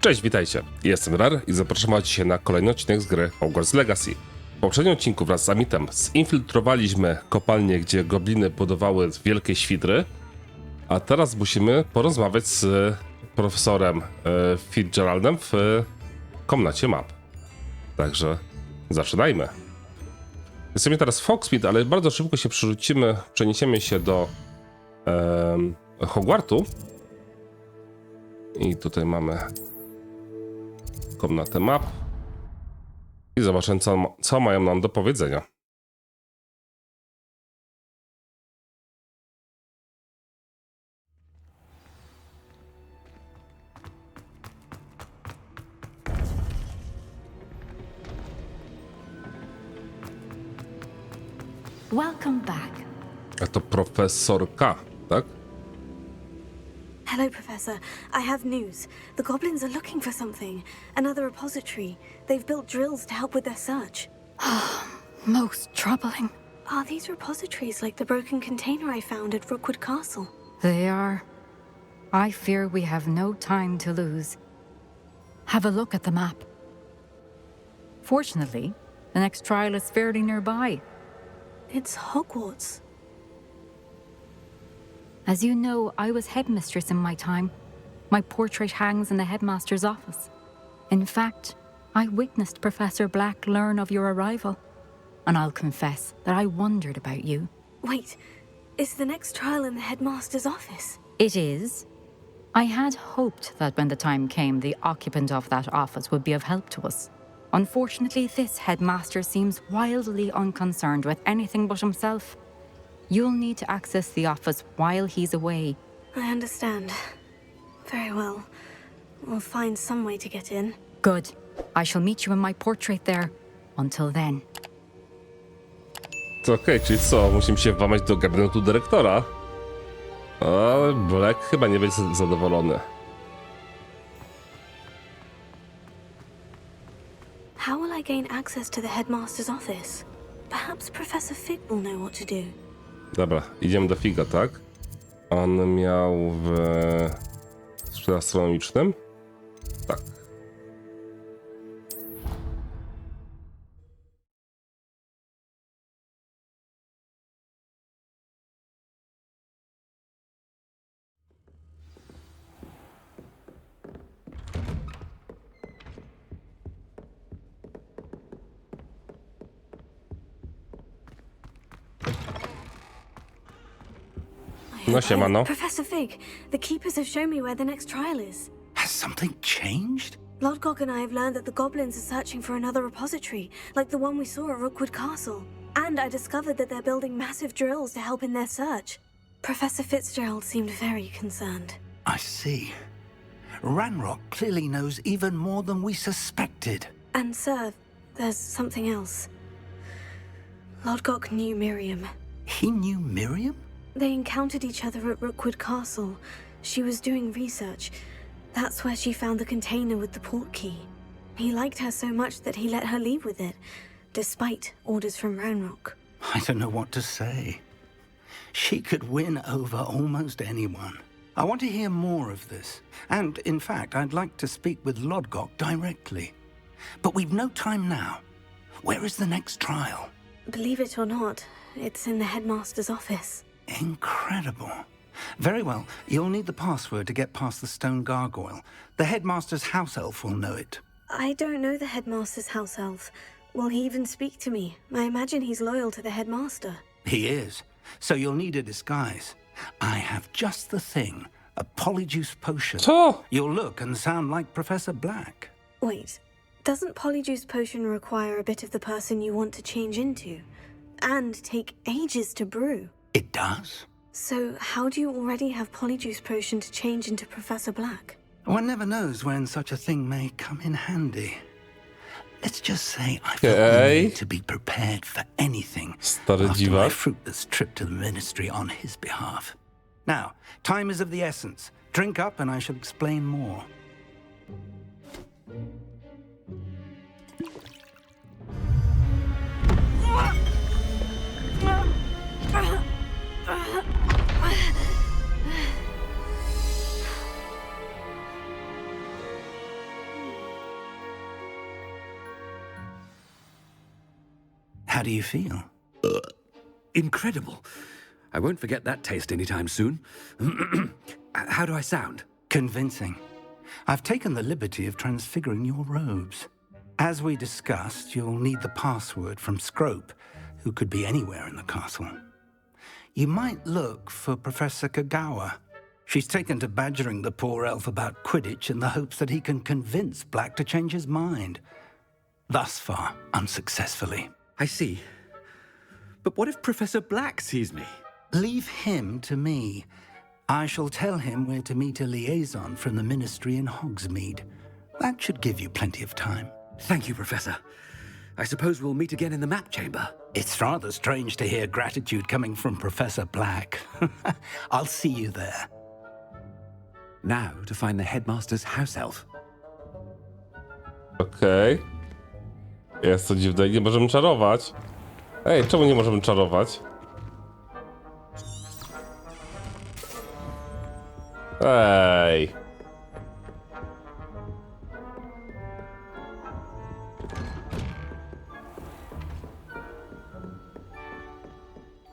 Cześć, witajcie. Jestem Reer i zapraszam was dzisiaj na kolejny odcinek z gry Hogwarts Legacy. W poprzednim odcinku wraz z Amitem zinfiltrowaliśmy kopalnię, gdzie gobliny budowały wielkie świdry, a teraz musimy porozmawiać z profesorem Fitzgeraldem w komnacie map. Także zaczynajmy. Jesteśmy teraz w Hogsmeade, ale bardzo szybko się przeniesiemy się do Hogwartu. I tutaj mamy komnatę map. I zobaczymy, co mają nam do powiedzenia. Welcome back. A to profesorka, tak? Hello, Professor. I have news. The goblins are looking for something. Another repository. They've built drills to help with their search. Most troubling. Are these repositories like the broken container I found at Rookwood Castle? They are. I fear we have no time to lose. Have a look at the map. Fortunately, the next trial is fairly nearby. It's Hogwarts. As you know, I was headmistress in my time. My portrait hangs in the headmaster's office. In fact, I witnessed Professor Black learn of your arrival. And I'll confess that I wondered about you. Wait, is the next trial in the headmaster's office? It is. I had hoped that when the time came, the occupant of that office would be of help to us. Unfortunately, this headmaster seems wildly unconcerned with anything but himself. You'll need to access the office while he's away. I understand. Very well. We'll find some way to get in. Good. I shall meet you in my portrait there. Until then. To okej, czyli co? Musimy się włamać do gabinetu dyrektora. Ale Black chyba nie będzie zadowolony. How will I gain access to the headmaster's office? Perhaps Professor Fig will know what to do. Dobra, idziemy do Figa, tak? On miał w skrzydle astronomicznym? Tak. No siemano. Professor Fig, the keepers have shown me where the next trial is. Has something changed? Lodgok and I have learned that the goblins are searching for another repository, like the one we saw at Rookwood Castle. And I discovered that they're building massive drills to help in their search. Professor Fitzgerald seemed very concerned. I see. Ranrock clearly knows even more than we suspected. And sir, there's something else. Lodgok knew Miriam. He knew Miriam? They encountered each other at Rookwood Castle. She was doing research. That's where she found the container with the portkey. He liked her so much that he let her leave with it, despite orders from Ranrock. I don't know what to say. She could win over almost anyone. I want to hear more of this. And, in fact, I'd like to speak with Lodgok directly. But we've no time now. Where is the next trial? Believe it or not, it's in the headmaster's office. Incredible. Very well, you'll need the password to get past the stone gargoyle. The headmaster's house elf will know it. I don't know the headmaster's house elf. Will he even speak to me? I imagine he's loyal to the headmaster. He is. So you'll need a disguise. I have just the thing. A polyjuice potion. Co? You'll look and sound like Professor Black. Wait, doesn't Polyjuice Potion require a bit of the person you want to change into? And take ages to brew? It does? So how do you already have Polyjuice Potion to change into Professor Black? One never knows when such a thing may come in handy. Let's just say I felt the Okay. need to be prepared for anything Stary after my dziwak. fruitless trip to the ministry on his behalf. Now, time is of the essence. Drink up and I shall explain more. How do you feel? Incredible. I won't forget that taste anytime soon. How do I sound? Convincing. I've taken the liberty of transfiguring your robes. As we discussed, you'll need the password from Scrope, who could be anywhere in the castle. You might look for Professor Kagawa. She's taken to badgering the poor elf about Quidditch in the hopes that he can convince Black to change his mind. Thus far, unsuccessfully. I see. But what if Professor Black sees me? Leave him to me. I shall tell him where to meet a liaison from the Ministry in Hogsmeade. That should give you plenty of time. Thank you, Professor. I suppose we'll meet again in the map chamber. It's rather strange to hear gratitude coming from Professor Black. I'll see you there. Now to find the headmaster's house elf. Okej. Jest to dziwne. Nie możemy czarować. Ej, czemu nie możemy czarować? Ej.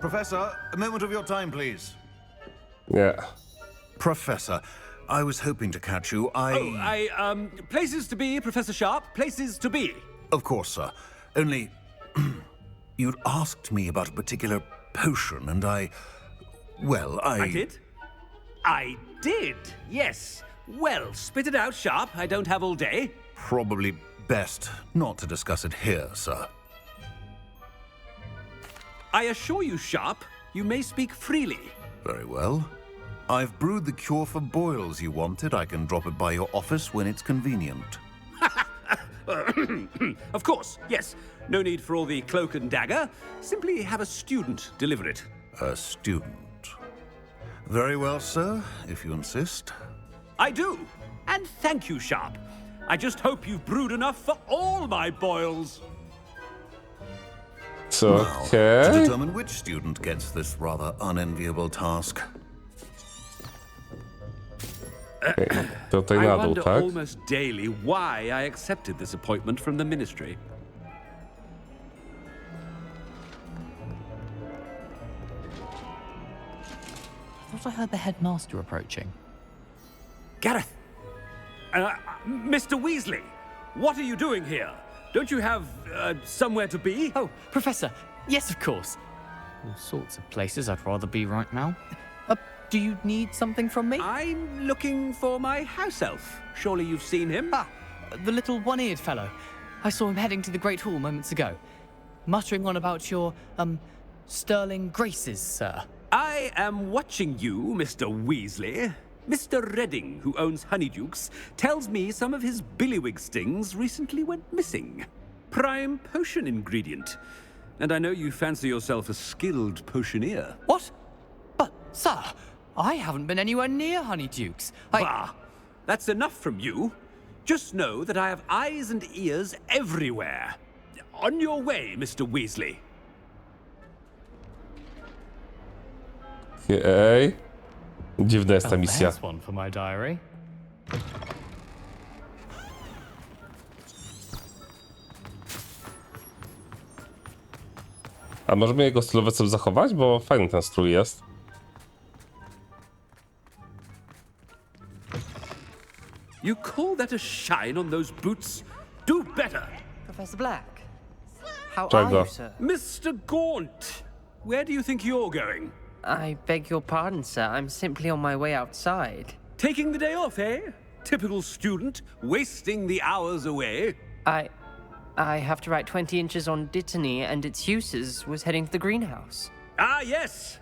Professor, a moment of your time, please. Nie. Professor, I was hoping to catch you. Places to be, Professor Sharp. Places to be. Of course, sir. Only, you'd asked me about a particular potion, and I did? I did, yes. Well, spit it out, Sharp. I don't have all day. Probably best not to discuss it here, sir. I assure you, Sharp, you may speak freely. Very well. I've brewed the cure for boils you wanted. I can drop it by your office when it's convenient. Of course, yes. No need for all the cloak and dagger. Simply have a student deliver it. A student. Very well, sir, if you insist. I do. And thank you, Sharp. I just hope you've brewed enough for all my boils. Co? Now, to Okej. determine which student gets this rather unenviable task. Tutaj I na dół, wonder tak? almost daily why I accepted this appointment from the ministry. I thought I heard the headmaster approaching. Gareth! Mr. Weasley! What are you doing here? Don't you have, somewhere to be? Oh, Professor. Yes, of course. All sorts of places I'd rather be right now. Do you need something from me? I'm looking for my house elf. Surely you've seen him? Ah, the little one-eared fellow. I saw him heading to the Great Hall moments ago, muttering on about your, sterling graces, sir. I am watching you, Mr. Weasley. Mr. Redding, who owns Honeydukes, tells me some of his billywig stings recently went missing. Prime potion ingredient. And I know you fancy yourself a skilled potioneer. What? But, sir, I haven't been anywhere near Honeydukes. Bah! That's enough from you. Just know that I have eyes and ears everywhere. On your way, Mr. Weasley. Okej. Dziwna jest ta misja. There's one for my diary. A możemy jego stylowy cel zachować? Bo fajny ten strój jest. You call that a shine on those boots? Do better! Professor Black, how Czego? are you, sir? Mr. Gaunt! Where do you think you're going? I beg your pardon, sir. I'm simply on my way outside. Taking the day off, eh? Typical student, wasting the hours away. I have to write 20 inches on Dittany and its uses. Was heading to the greenhouse. Ah, yes!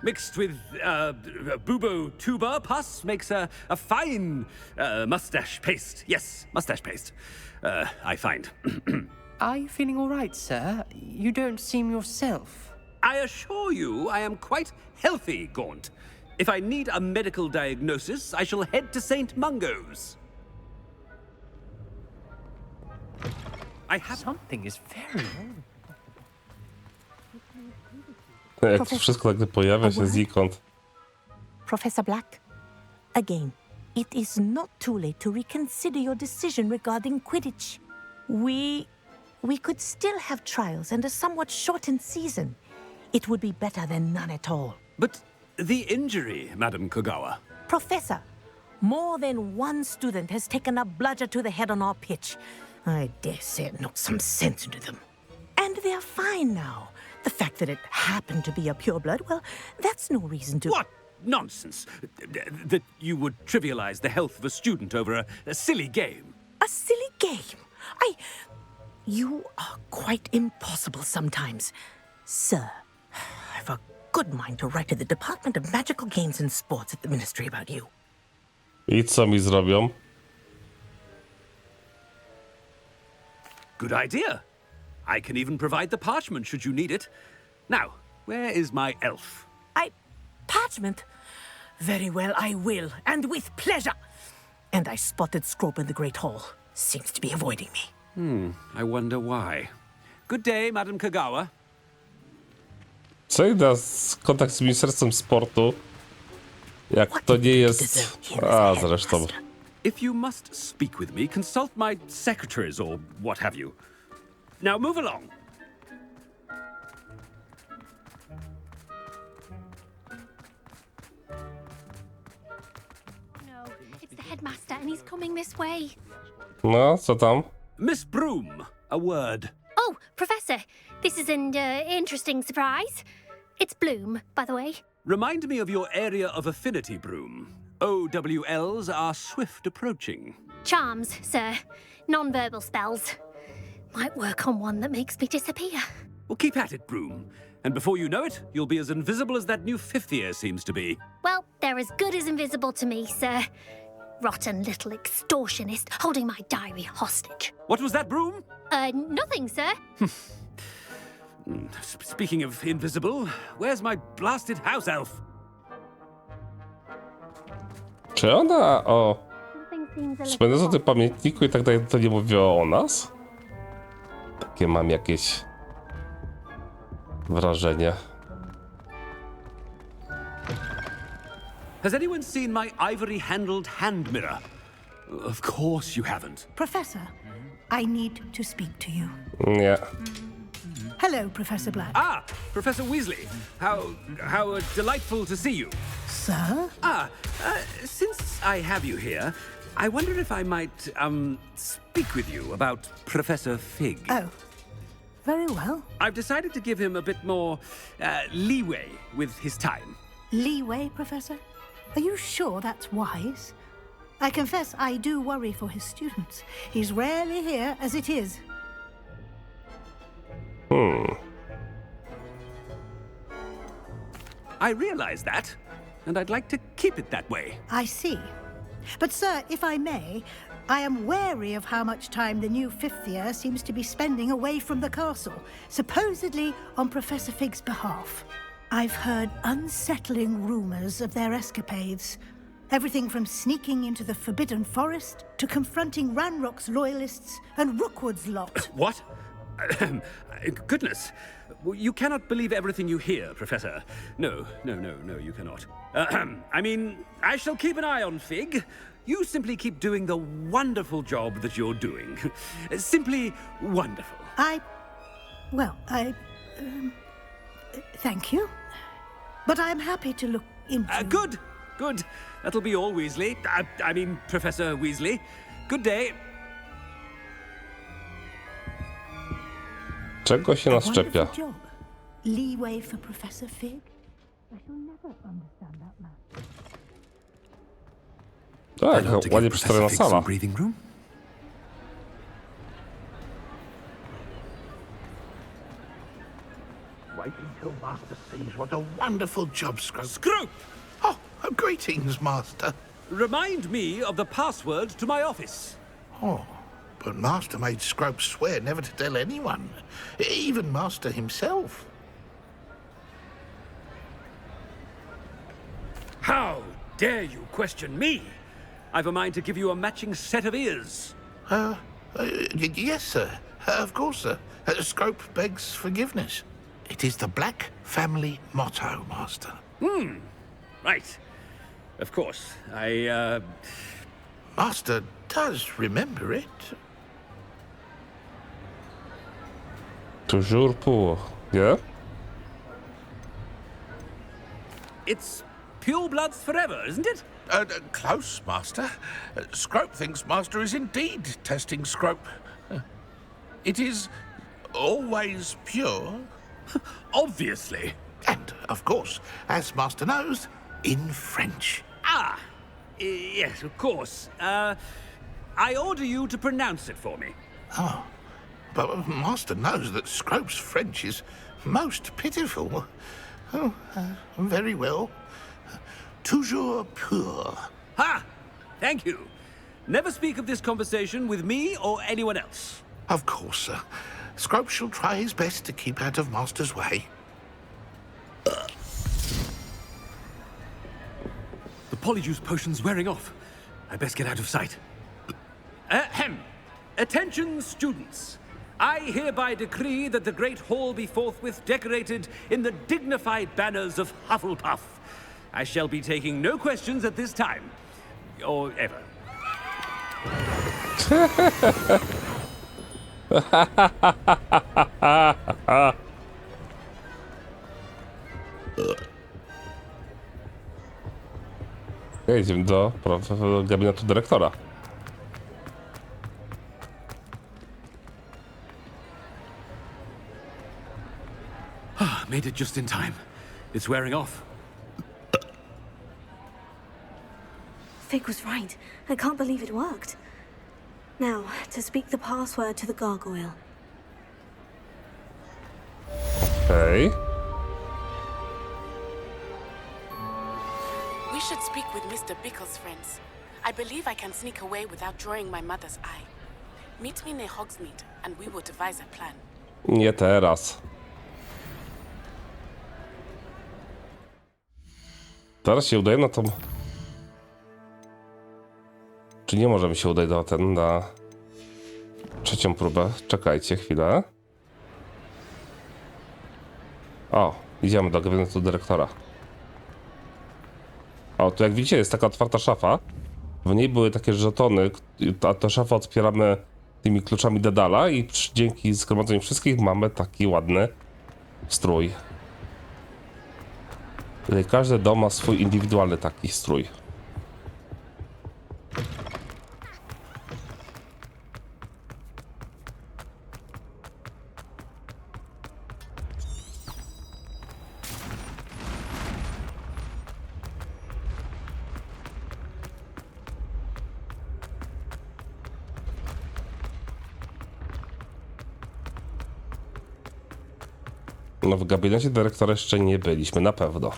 Mixed with, bubo tuber pus makes a fine, mustache paste. Yes, mustache paste. I find. Are you feeling all right, sir? You don't seem yourself. I assure you I am quite healthy, Gaunt. If I need a medical diagnosis, I shall head to St. Mungo's. I have... Something is very wrong. Jak to wszystko nagle pojawia się znikąd. Professor Black, again, it is not too late to reconsider your decision regarding Quidditch. We we could still have trials and a somewhat shortened season. It would be better than none at all. But the injury, Madam Kogawa. Professor, more than one student has taken a bludger to the head on our pitch. I dare say it knocked some sense into them. And they're fine now. The fact that it happened to be a pureblood, well, that's no reason to... What nonsense! That you would trivialize the health of a student over a silly game. A silly game? You are quite impossible sometimes. Sir, I've a good mind to write to the Department of Magical Games and Sports at the Ministry about you. I co mi zrobią? Good idea. I can even provide the parchment should you need it. Now, where is my elf? Parchment? Very well, I will, and with pleasure. And I spotted Scrope in the Great Hall. Seems to be avoiding me. I wonder why. Good day, Madam Kogawa. Co idę z kontakt z Ministerstwem Sportu, jak to nie jest... A, zresztą. If you must speak with me, consult my secretaries or what have you. Now move along. No, it's the headmaster and he's coming this way. No, co tam? Miss Broom, a word. Oh, Professor, this is an interesting surprise. It's Bloom, by the way. Remind me of your area of affinity, Broom. OWLs are swift approaching. Charms, sir. Non-verbal spells. Might work on one that makes me disappear. Well, keep at it, Broom. And before you know it, you'll be as invisible as that new fifth year seems to be. Well, they're as good as invisible to me, sir. Rotten little extortionist holding my diary hostage. What was that, Broom? Nothing, sir. Speaking of invisible, where's my blasted house elf? Czy ona o... Something seems a Czy little będąc o off. tym pamiętniku i tak dalej, to nie mówiła o nas? Takie mam jakieś... wrażenie. Has anyone seen my ivory-handled hand mirror? Of course you haven't. Professor, I need to speak to you. Nie. Hello, Professor Black. Ah, Professor Weasley. How delightful to see you. Sir? Since I have you here, I wonder if I might, speak with you about Professor Fig. Oh, very well. I've decided to give him a bit more, leeway with his time. Leeway, Professor? Are you sure that's wise? I confess I do worry for his students. He's rarely here as it is. I realize that, and I'd like to keep it that way. I see. But, sir, if I may, I am wary of how much time the new fifth year seems to be spending away from the castle, supposedly on Professor Fig's behalf. I've heard unsettling rumors of their escapades. Everything from sneaking into the Forbidden Forest to confronting Ranrock's loyalists and Rookwood's lot. What? Goodness. You cannot believe everything you hear, Professor. No, you cannot. I mean, I shall keep an eye on Fig. You simply keep doing the wonderful job that you're doing. Simply wonderful. Thank you. But I'm happy to look into... Good. That'll be all, Weasley. I mean, Professor Weasley. Good day. Czego się naszczepia? Wonderful job. Leeway for Professor Fig? I shall never understand that man. Tak, ładnie przedstawiona sala. Breathing room? Wait until Master sees what a wonderful job Scrope... Scrope! Oh, greetings, Master. Remind me of the password to my office. Oh, but Master made Scrope swear never to tell anyone, even Master himself. How dare you question me? I've a mind to give you a matching set of ears. Yes, sir. Of course, sir. Scrope begs forgiveness. It is the Black family motto, Master. Right. Of course. Master does remember it. Toujours pour, yeah? It's pure bloods forever, isn't it? Close, Master. Scrope thinks Master is indeed testing Scrope. It is always pure. Obviously. And, of course, as Master knows, in French. Ah, yes, of course. I order you to pronounce it for me. Oh, but Master knows that Scrope's French is most pitiful. Oh, very well. Toujours pur. Ha! Thank you. Never speak of this conversation with me or anyone else. Of course, sir. Scrope shall try his best to keep out of Master's way. The polyjuice potion's wearing off. I best get out of sight. Ahem. Attention, students. I hereby decree that the Great Hall be forthwith decorated in the dignified banners of Hufflepuff. I shall be taking no questions at this time. Or ever. Jedziemy do gabinetu dyrektora. Made it just in time. It's wearing off. Fig was right. I can't believe it worked. Now, to speak the password to the gargoyle. Okej. We should speak with Mr. Bickle's friends. I believe I can sneak away without drawing my mother's eye. Meet me near Hogsmeade, and we will devise a plan. Nie teraz. Teraz się udaje na tą... Czy nie możemy się udać na trzecią próbę? Czekajcie chwilę. O, idziemy do gabinetu dyrektora. O, tu jak widzicie jest taka otwarta szafa. W niej były takie żetony, a tę szafę otwieramy tymi kluczami Dedala i dzięki zgromadzeniu wszystkich mamy taki ładny strój. Każdy dom ma swój indywidualny taki strój. No w gabinecie dyrektora jeszcze nie byliśmy, na pewno.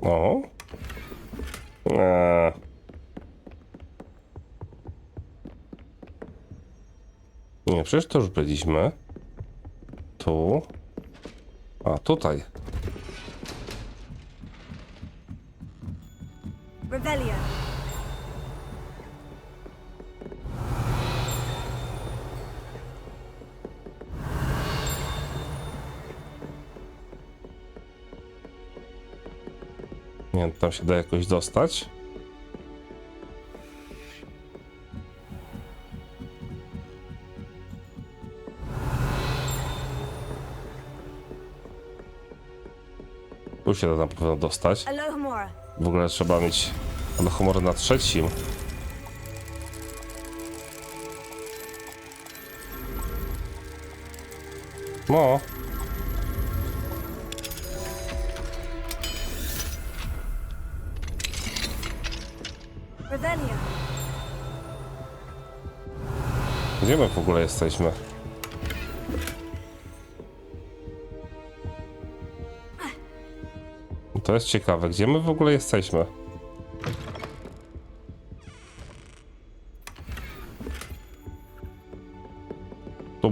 O. Nie, przecież to już byliśmy. Tu. A, tutaj. Revelio. Nie wiem, tam się da jakoś dostać. Tu się da na pewno dostać. W ogóle trzeba mieć Alohomora na trzecim. No. Gdzie my w ogóle jesteśmy? To jest ciekawe, gdzie my w ogóle jesteśmy?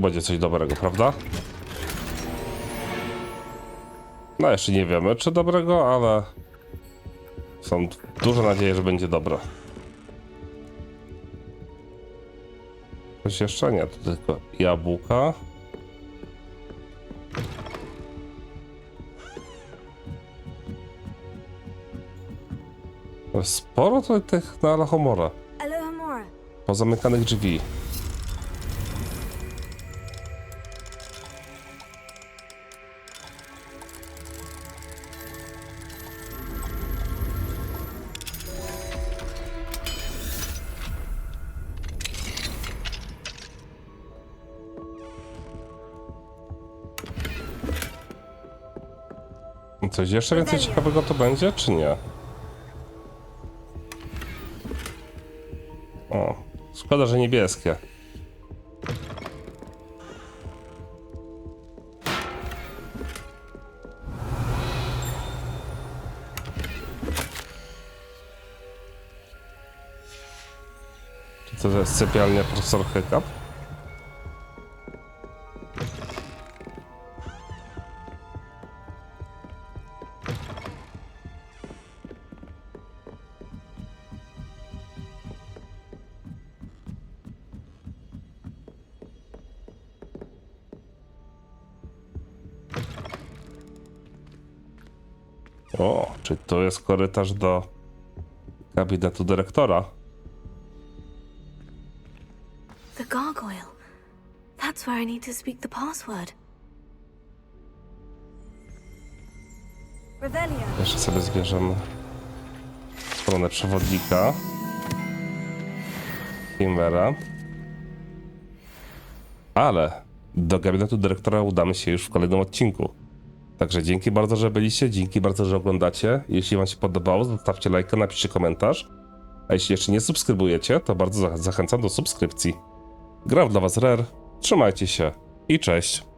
będzie coś dobrego, prawda? No jeszcze nie wiemy, czy dobrego, ale są duże nadzieje, że będzie dobre. Coś jeszcze nie, to tylko jabłka. Sporo to tych na Alahomora. Pozamykanych drzwi. Coś jeszcze więcej ciekawego to będzie, czy nie? O, szkoda, że niebieskie. Czy to jest sypialnia profesor Hiccup? O, czy to jest korytarz do gabinetu dyrektora? The gargoyle. That's where I need to speak the password. Jeszcze sobie zbierzemy stronę przewodnika. Himmera. Ale do gabinetu dyrektora udamy się już w kolejnym odcinku. Także dzięki bardzo, że byliście, dzięki bardzo, że oglądacie. Jeśli wam się podobało, zostawcie lajka, napiszcie komentarz. A jeśli jeszcze nie subskrybujecie, to bardzo zachęcam do subskrypcji. Grał dla was Reer, trzymajcie się i cześć!